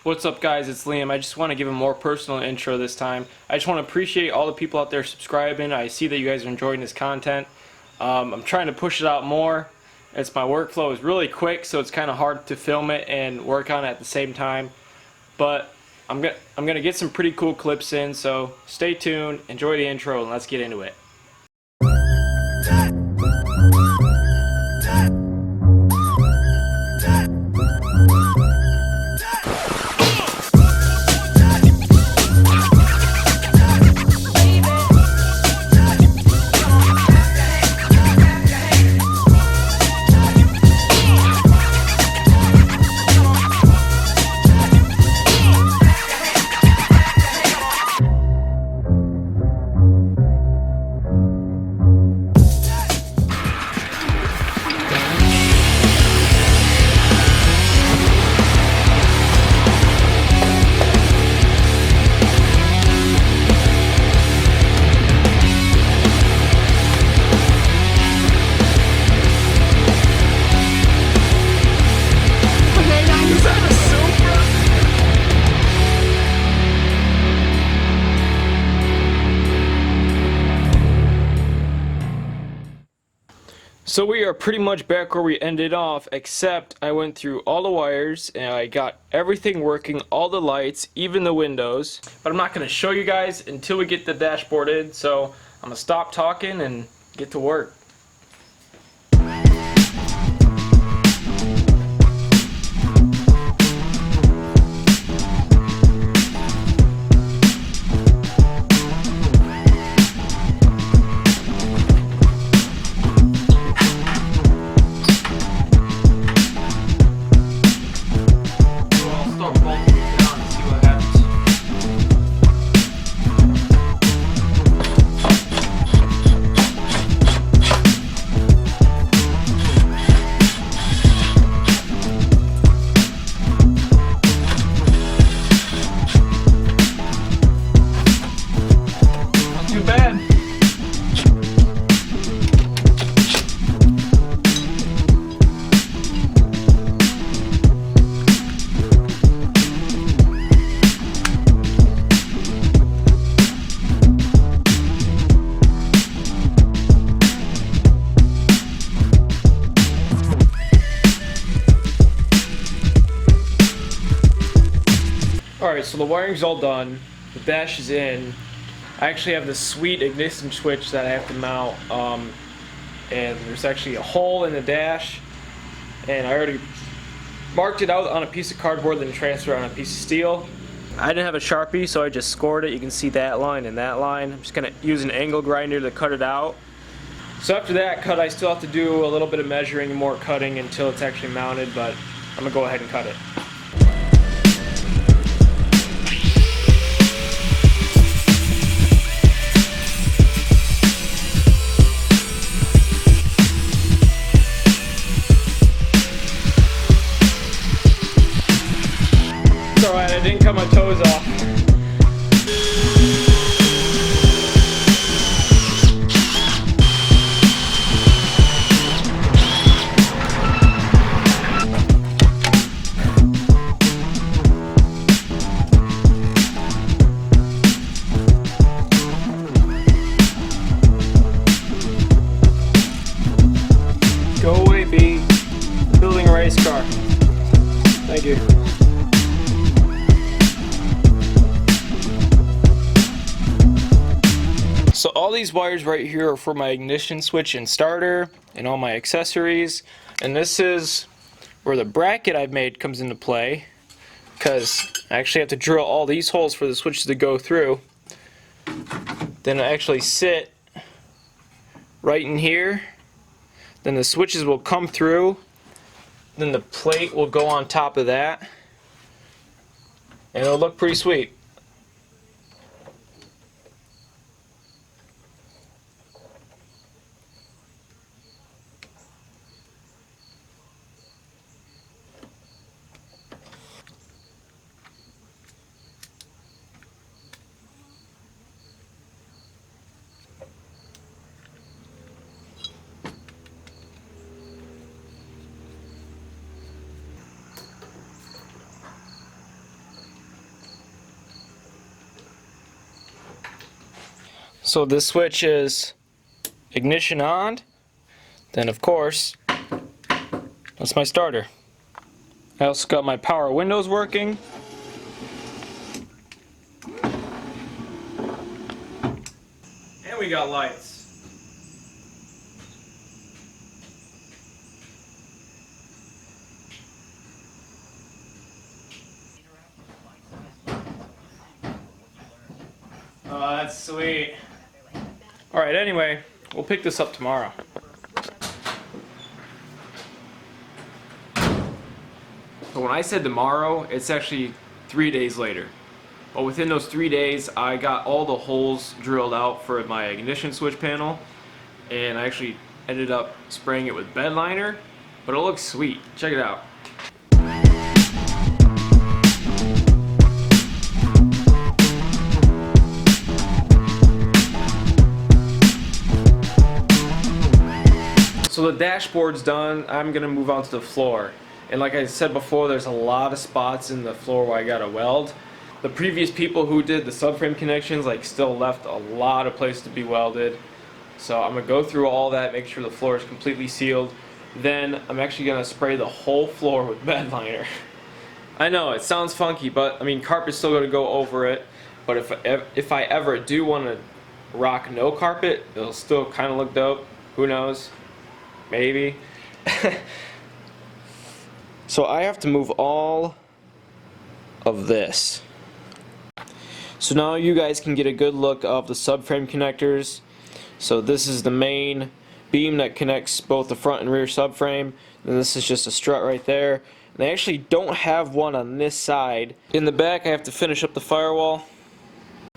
What's up, guys? It's Liam. I just want to give a more personal intro this time. I just want to appreciate all the people out there subscribing. I see that you guys are enjoying this content. I'm trying to push it out more. My workflow is really quick, so it's kind of hard to film it and work on it at the same time. But I'm gonna get some pretty cool clips in. So stay tuned, enjoy the intro, and let's get into it. So we are pretty much back where we ended off, except I went through all the wires and I got everything working, all the lights, even the windows. But I'm not going to show you guys until we get the dashboard in, so I'm going to stop talking and get to work. Alright, so the wiring's all done, the dash is in. I actually have this sweet ignition switch that I have to mount, and there's actually a hole in the dash, and I already marked it out on a piece of cardboard, then transferred it on a piece of steel. I didn't have a Sharpie, so I just scored it. You can see that line and that line. I'm just going to use an angle grinder to cut it out. So after that cut, I still have to do a little bit of measuring and more cutting until it's actually mounted, but I'm going to go ahead and cut it. Alright, I didn't cut my toes off. Go away, B. Building a race car. Thank you. So all these wires right here are for my ignition switch and starter and all my accessories, and this is where the bracket I've made comes into play, because I actually have to drill all these holes for the switches to go through. Then I actually sit right in here, then the switches will come through, then the plate will go on top of that, and it'll look pretty sweet. So this switch is ignition on, then of course, that's my starter. I also got my power windows working. And we got lights. Oh, that's sweet. Alright, anyway, we'll pick this up tomorrow. So when I said tomorrow, it's actually 3 days later. But within those 3 days, I got all the holes drilled out for my ignition switch panel, and I actually ended up spraying it with bed liner, but it looks sweet. Check it out. So the dashboard's done. I'm gonna move on to the floor. And like I said before, there's a lot of spots in the floor where I gotta weld. The previous people who did the subframe connections still left a lot of place to be welded. So I'm gonna go through all that, make sure the floor is completely sealed. Then I'm actually gonna spray the whole floor with bed liner. I know it sounds funky, but I mean carpet's still gonna go over it. But if I ever do want to rock no carpet, it'll still kind of look dope. Who knows? Maybe. So I have to move all of this. So now you guys can get a good look of the subframe connectors. So this is the main beam that connects both the front and rear subframe. And this is just a strut right there. And they actually don't have one on this side. In the back I have to finish up the firewall.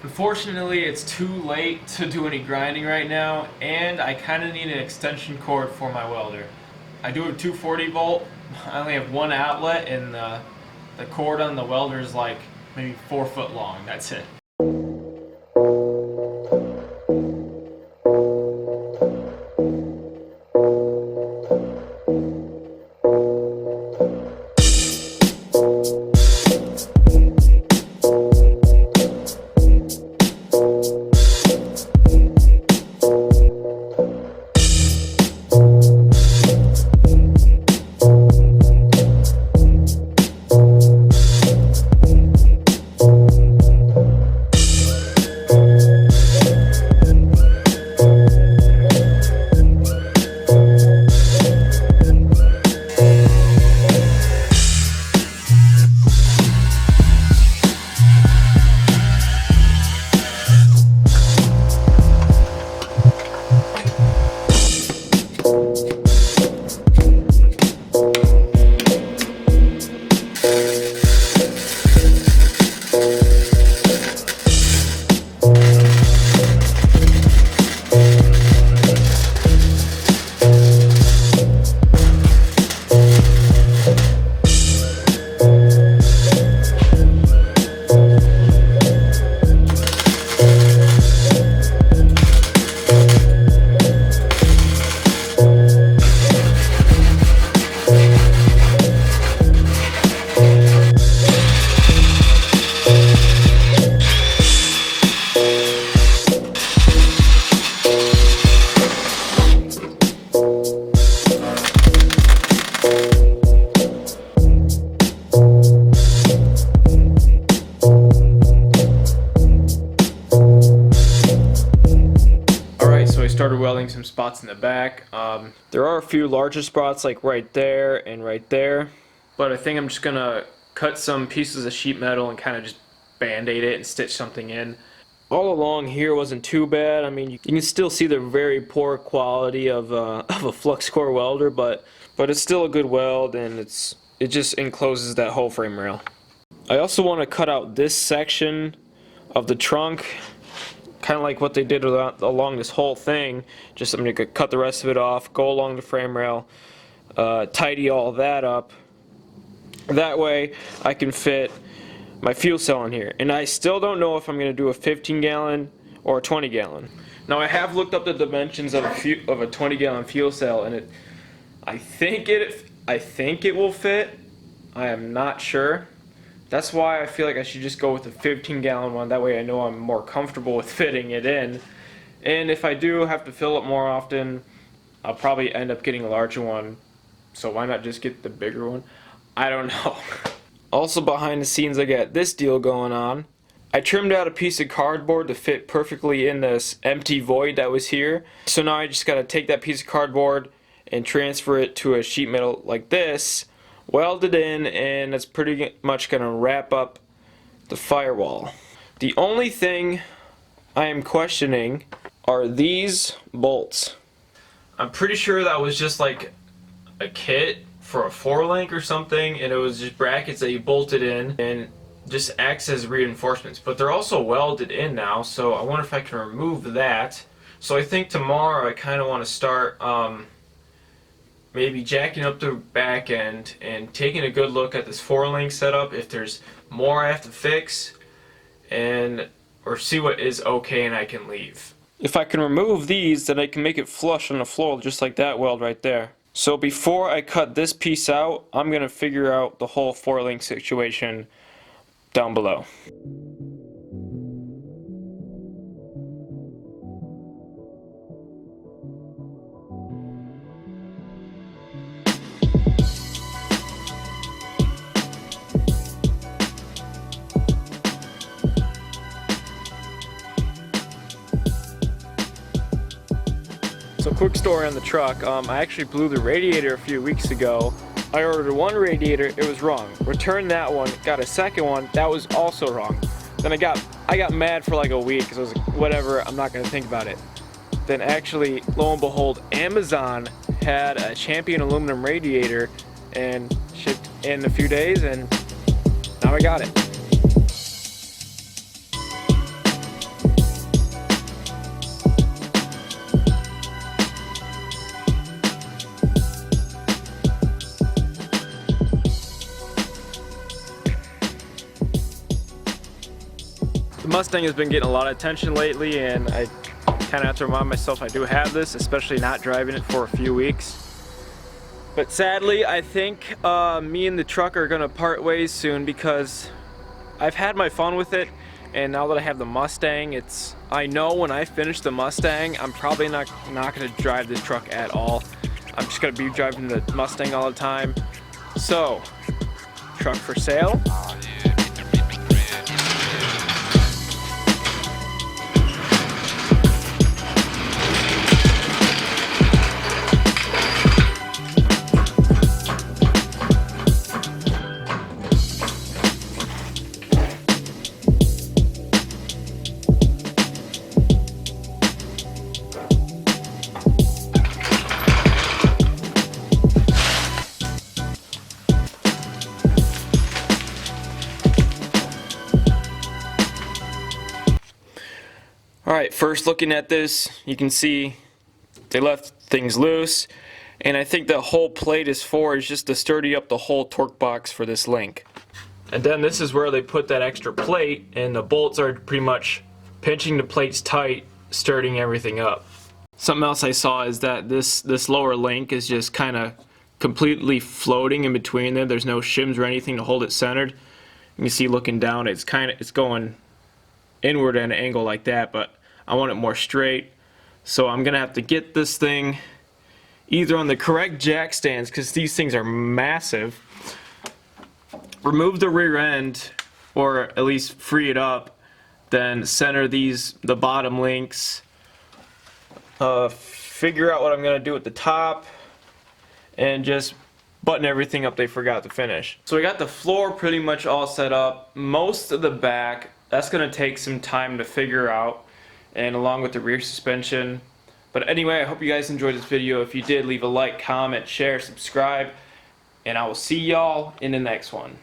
Unfortunately, it's too late to do any grinding right now, and I kind of need an extension cord for my welder. I do a 240 volt, I only have one outlet, and the cord on the welder is like maybe 4 foot long, that's it. Started welding some spots in the back. There are a few larger spots like right there and right there, but I think I'm just gonna cut some pieces of sheet metal and kind of just band-aid it and stitch something in. All along here wasn't too bad. I mean, you can still see the very poor quality of a flux core welder, but it's still a good weld, and it just encloses that whole frame rail. I also want to cut out this section of the trunk, kind of like what they did along this whole thing. Just I'm going to cut the rest of it off, go along the frame rail, tidy all that up. That way I can fit my fuel cell in here. And I still don't know if I'm going to do a 15 gallon or a 20 gallon. Now I have looked up the dimensions of a 20 gallon fuel cell, and I think it will fit. I am not sure. That's why I feel like I should just go with the 15 gallon one. That way I know I'm more comfortable with fitting it in. And if I do have to fill it more often, I'll probably end up getting a larger one. So why not just get the bigger one? I don't know. Also behind the scenes, I got this deal going on. I trimmed out a piece of cardboard to fit perfectly in this empty void that was here. So now I just gotta take that piece of cardboard and transfer it to a sheet metal like this, weld it in, and it's pretty much gonna wrap up the firewall. The only thing I am questioning are these bolts. I'm pretty sure that was just like a kit for a 4-link or something, and it was just brackets that you bolted in and just acts as reinforcements, but they're also welded in now, so I wonder if I can remove that. So I think tomorrow I kind of want to start maybe jacking up the back end and taking a good look at this 4-link setup, if there's more I have to fix, and or see what is okay and I can leave. If I can remove these, then I can make it flush on the floor just like that weld right there. So before I cut this piece out, I'm going to figure out the whole 4-link situation down below. So quick story on the truck, I actually blew the radiator a few weeks ago. I ordered one radiator, it was wrong. Returned that one, got a second one, that was also wrong. Then I got mad for like a week because I was like, whatever, I'm not gonna think about it. Then actually, lo and behold, Amazon had a Champion aluminum radiator and shipped in a few days, and now I got it. The Mustang has been getting a lot of attention lately, and I kind of have to remind myself I do have this, especially not driving it for a few weeks. But sadly, I think me and the truck are gonna part ways soon, because I've had my fun with it, and now that I have the Mustang, I know when I finish the Mustang, I'm probably not gonna drive this truck at all. I'm just gonna be driving the Mustang all the time. So, truck for sale. Alright, first looking at this, you can see they left things loose, and I think the whole plate is just to sturdy up the whole torque box for this link. And then this is where they put that extra plate, and the bolts are pretty much pinching the plates tight, sturdying everything up. Something else I saw is that this lower link is just kind of completely floating in between there. There's no shims or anything to hold it centered. You can see looking down, it's going inward at an angle like that, but I want it more straight. So I'm gonna have to get this thing either on the correct jack stands, because these things are massive, remove the rear end, or at least free it up, then center the bottom links, figure out what I'm gonna do at the top, and just button everything up they forgot to finish. So we got the floor pretty much all set up. Most of the back, that's gonna take some time to figure out, and along with the rear suspension. But anyway, I hope you guys enjoyed this video. If you did, leave a like, comment, share, subscribe, and I will see y'all in the next one.